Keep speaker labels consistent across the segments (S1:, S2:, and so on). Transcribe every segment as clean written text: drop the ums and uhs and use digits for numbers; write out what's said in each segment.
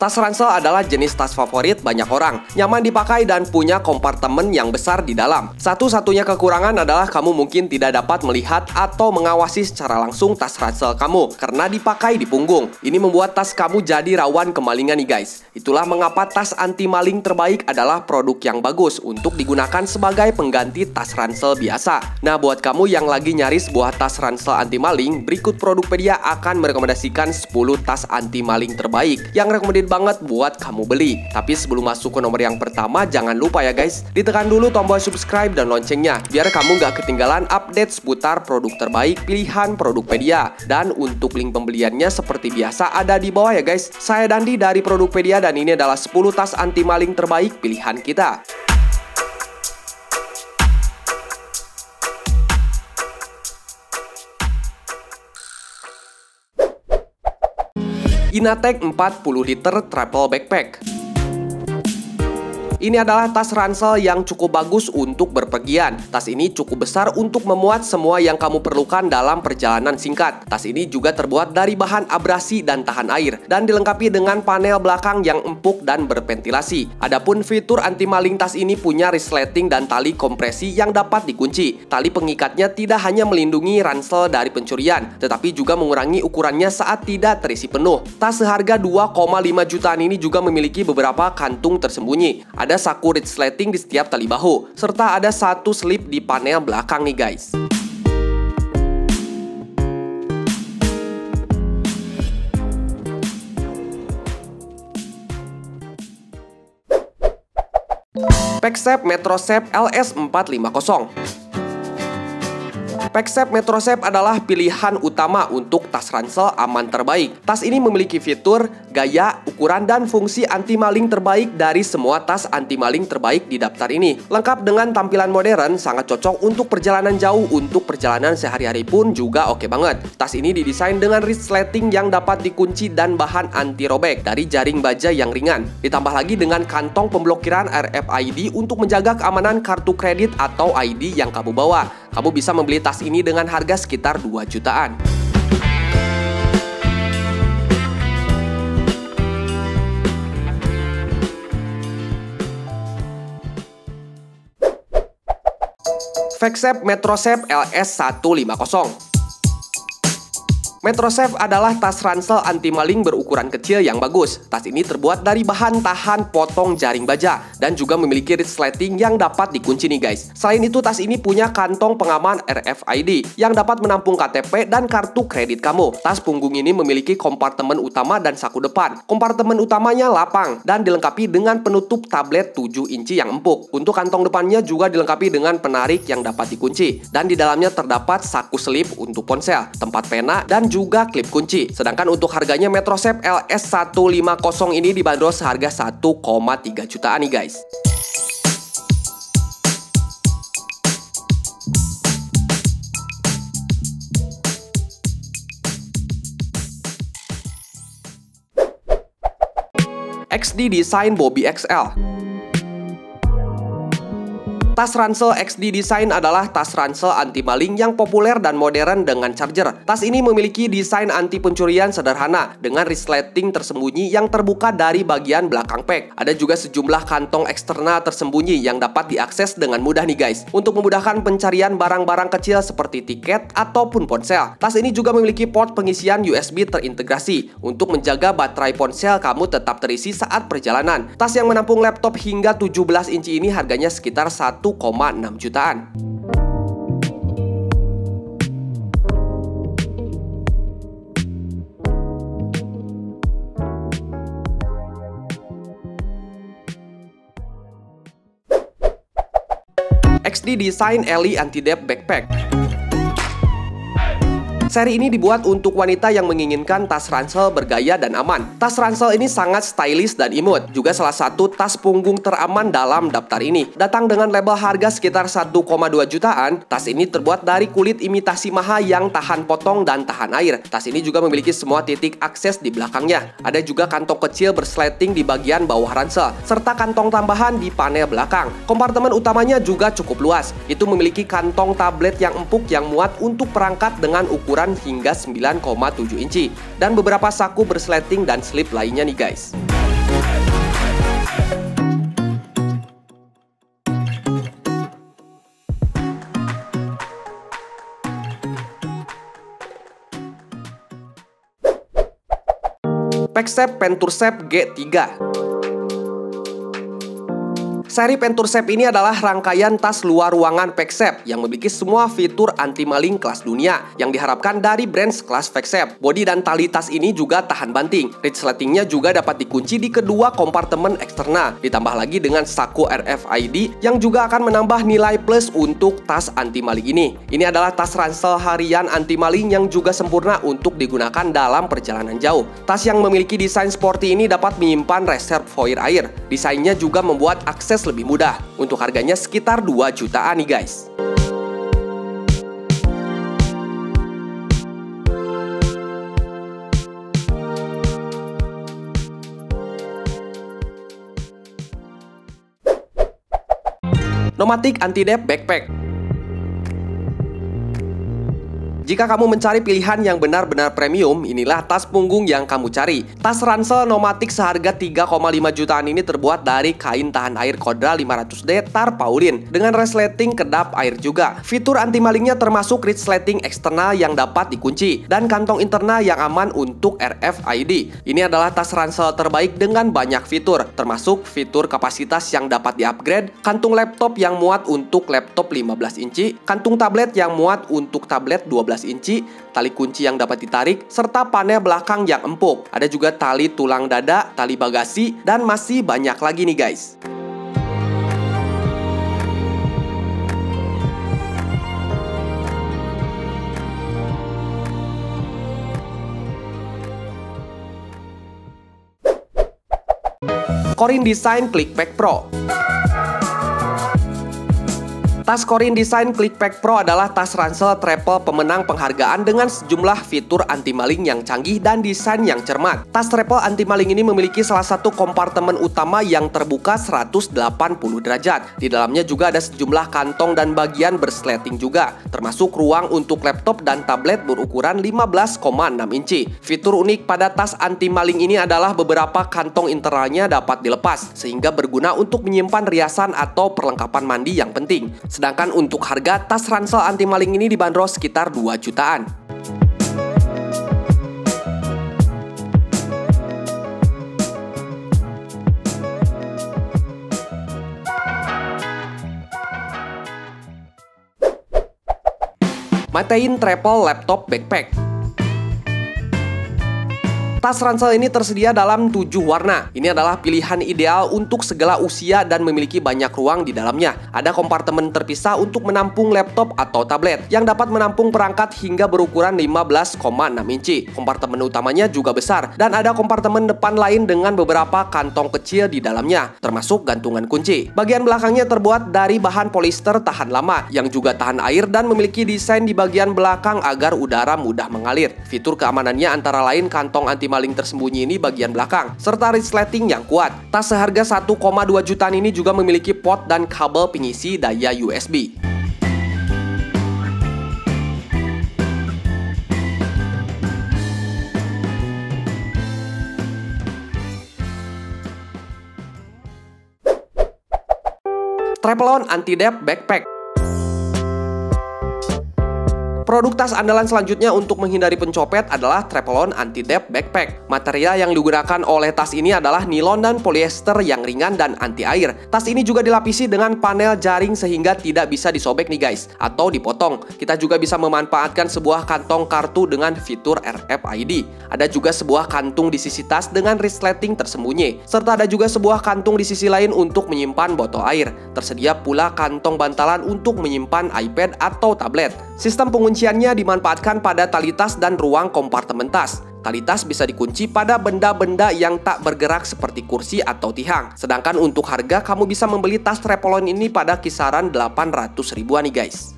S1: Tas ransel adalah jenis tas favorit banyak orang, nyaman dipakai dan punya kompartemen yang besar di dalam. Satu-satunya kekurangan adalah kamu mungkin tidak dapat melihat atau mengawasi secara langsung tas ransel kamu karena dipakai di punggung. Ini membuat tas kamu jadi rawan kemalingan nih guys. Itulah mengapa tas anti maling terbaik adalah produk yang bagus untuk digunakan sebagai pengganti tas ransel biasa. Nah, buat kamu yang lagi nyari sebuah tas ransel anti maling, berikut Produkpedia akan merekomendasikan 10 tas anti maling terbaik yang rekomendasi banget buat kamu beli. Tapi sebelum masuk ke nomor yang pertama, jangan lupa ya guys, ditekan dulu tombol subscribe dan loncengnya biar kamu nggak ketinggalan update seputar produk terbaik pilihan Produkpedia. Dan untuk link pembeliannya seperti biasa ada di bawah ya guys. Saya Dandi dari Produkpedia dan ini adalah 10 tas anti maling terbaik pilihan kita. Inateck 40 liter travel backpack. Ini adalah tas ransel yang cukup bagus untuk berpergian. Tas ini cukup besar untuk memuat semua yang kamu perlukan dalam perjalanan singkat. Tas ini juga terbuat dari bahan abrasi dan tahan air, dan dilengkapi dengan panel belakang yang empuk dan berventilasi. Adapun fitur anti maling tas ini punya resleting dan tali kompresi yang dapat dikunci. Tali pengikatnya tidak hanya melindungi ransel dari pencurian, tetapi juga mengurangi ukurannya saat tidak terisi penuh. Tas seharga 2,5 jutaan ini juga memiliki beberapa kantung tersembunyi. Ada saku resleting di setiap tali bahu, serta ada satu slip di panel belakang nih guys. PackSafe MetroSafe LS450. PackSafe MetroSafe adalah pilihan utama untuk tas ransel aman terbaik. Tas ini memiliki fitur, gaya, ukuran, dan fungsi anti maling terbaik dari semua tas anti maling terbaik di daftar ini. Lengkap dengan tampilan modern, sangat cocok untuk perjalanan jauh, untuk perjalanan sehari-hari pun juga oke banget. Tas ini didesain dengan resleting yang dapat dikunci dan bahan anti robek dari jaring baja yang ringan. Ditambah lagi dengan kantong pemblokiran RFID untuk menjaga keamanan kartu kredit atau ID yang kamu bawa. Kamu bisa membeli tas ini dengan harga sekitar 2 jutaan. PackSafe MetroSafe LS150. MetroSafe adalah tas ransel anti maling berukuran kecil yang bagus. Tas ini terbuat dari bahan tahan potong jaring baja dan juga memiliki resleting yang dapat dikunci nih guys. Selain itu, tas ini punya kantong pengaman RFID yang dapat menampung KTP dan kartu kredit kamu. Tas punggung ini memiliki kompartemen utama dan saku depan. Kompartemen utamanya lapang dan dilengkapi dengan penutup tablet 7 inci yang empuk. Untuk kantong depannya juga dilengkapi dengan penarik yang dapat dikunci. Dan di dalamnya terdapat saku selip untuk ponsel, tempat pena, dan juga klip kunci. Sedangkan untuk harganya MetroSafe LS150 ini dibanderol seharga 1,3 jutaan nih guys. XD Design Bobby XL. Tas ransel XD Design adalah tas ransel anti maling yang populer dan modern dengan charger. Tas ini memiliki desain anti pencurian sederhana dengan resleting tersembunyi yang terbuka dari bagian belakang pack. Ada juga sejumlah kantong eksternal tersembunyi yang dapat diakses dengan mudah nih guys, untuk memudahkan pencarian barang-barang kecil seperti tiket ataupun ponsel. Tas ini juga memiliki port pengisian USB terintegrasi untuk menjaga baterai ponsel kamu tetap terisi saat perjalanan. Tas yang menampung laptop hingga 17 inci ini harganya sekitar 1,6 jutaan. XD Design Ellie Anti-Dep Backpack. Seri ini dibuat untuk wanita yang menginginkan tas ransel bergaya dan aman. Tas ransel ini sangat stylish dan imut. Juga salah satu tas punggung teraman dalam daftar ini. Datang dengan label harga sekitar 1,2 jutaan. Tas ini terbuat dari kulit imitasi maha yang tahan potong dan tahan air. Tas ini juga memiliki semua titik akses di belakangnya. Ada juga kantong kecil bersleting di bagian bawah ransel, serta kantong tambahan di panel belakang. Kompartemen utamanya juga cukup luas. Itu memiliki kantong tablet yang empuk yang muat untuk perangkat dengan ukuran hingga 9,7 inci dan beberapa saku bersleting dan slip lainnya nih guys. Pexep Penturceps G3. Seri Penturceps ini adalah rangkaian tas luar ruangan Pexep yang memiliki semua fitur anti-maling kelas dunia yang diharapkan dari brand kelas Pexep. Bodi dan tali tas ini juga tahan banting. Resletingnya juga dapat dikunci di kedua kompartemen eksternal. Ditambah lagi dengan saku RFID yang juga akan menambah nilai plus untuk tas anti-maling ini. Ini adalah tas ransel harian anti-maling yang juga sempurna untuk digunakan dalam perjalanan jauh. Tas yang memiliki desain sporty ini dapat menyimpan reservoir air. Desainnya juga membuat akses lebih mudah. Untuk harganya sekitar 2 jutaan nih guys. Nomatic Anti-Dep Backpack. Jika kamu mencari pilihan yang benar-benar premium, inilah tas punggung yang kamu cari. Tas ransel Nomatic seharga 3,5 jutaan ini terbuat dari kain tahan air Cordra 500D tarpaulin dengan resleting kedap air juga. Fitur anti malingnya termasuk resleting eksternal yang dapat dikunci dan kantong internal yang aman untuk RFID. Ini adalah tas ransel terbaik dengan banyak fitur, termasuk fitur kapasitas yang dapat di-upgrade, kantung laptop yang muat untuk laptop 15 inci, kantung tablet yang muat untuk tablet 12 inci, tali kunci yang dapat ditarik, serta panel belakang yang empuk. Ada juga tali tulang dada, tali bagasi, dan masih banyak lagi nih guys. Corin Design ClickPack Pro. Tas Corin Design ClickPack Pro adalah tas ransel travel pemenang penghargaan dengan sejumlah fitur anti-maling yang canggih dan desain yang cermat. Tas travel anti-maling ini memiliki salah satu kompartemen utama yang terbuka 180 derajat. Di dalamnya juga ada sejumlah kantong dan bagian bersleting juga, termasuk ruang untuk laptop dan tablet berukuran 15,6 inci. Fitur unik pada tas anti-maling ini adalah beberapa kantong internalnya dapat dilepas, sehingga berguna untuk menyimpan riasan atau perlengkapan mandi yang penting. Sedangkan untuk harga tas ransel anti-maling ini dibanderol sekitar 2 jutaan. Matayin Travel Laptop Backpack. Tas ransel ini tersedia dalam 7 warna. Ini adalah pilihan ideal untuk segala usia dan memiliki banyak ruang di dalamnya. Ada kompartemen terpisah untuk menampung laptop atau tablet yang dapat menampung perangkat hingga berukuran 15,6 inci. Kompartemen utamanya juga besar dan ada kompartemen depan lain dengan beberapa kantong kecil di dalamnya, termasuk gantungan kunci. Bagian belakangnya terbuat dari bahan polister tahan lama yang juga tahan air dan memiliki desain di bagian belakang agar udara mudah mengalir. Fitur keamanannya antara lain kantong anti maling tersembunyi ini bagian belakang, serta resleting yang kuat. Tas seharga 1,2 jutaan ini juga memiliki pot dan kabel pengisi daya USB. Travelon Anti-Dep Backpack. Produk tas andalan selanjutnya untuk menghindari pencopet adalah Travelon Anti-Dep Backpack. Material yang digunakan oleh tas ini adalah nilon dan polyester yang ringan dan anti air. Tas ini juga dilapisi dengan panel jaring sehingga tidak bisa disobek nih guys, atau dipotong. Kita juga bisa memanfaatkan sebuah kantong kartu dengan fitur RFID. Ada juga sebuah kantung di sisi tas dengan resleting tersembunyi. Serta ada juga sebuah kantung di sisi lain untuk menyimpan botol air. Tersedia pula kantong bantalan untuk menyimpan iPad atau tablet. Sistem pengunciannya dimanfaatkan pada tali tas dan ruang kompartemen tas. Tali tas bisa dikunci pada benda-benda yang tak bergerak seperti kursi atau tiang. Sedangkan untuk harga, kamu bisa membeli tas Travelon ini pada kisaran 800 ribuan nih guys.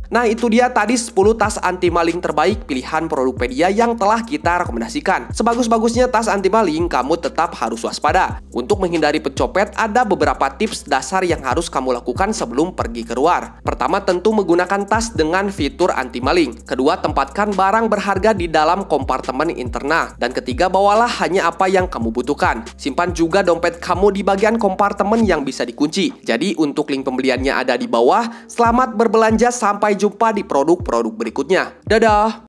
S1: Nah, itu dia tadi 10 tas anti maling terbaik pilihan Produkpedia yang telah kita rekomendasikan. Sebagus-bagusnya tas anti maling, kamu tetap harus waspada. Untuk menghindari pencopet, ada beberapa tips dasar yang harus kamu lakukan sebelum pergi keluar. Pertama, tentu menggunakan tas dengan fitur anti maling. Kedua, tempatkan barang berharga di dalam kompartemen internal. Dan ketiga, bawalah hanya apa yang kamu butuhkan. Simpan juga dompet kamu di bagian kompartemen yang bisa dikunci. Jadi, untuk link pembeliannya ada di bawah. Selamat berbelanja, sampai jumpa di produk-produk berikutnya. Dadah!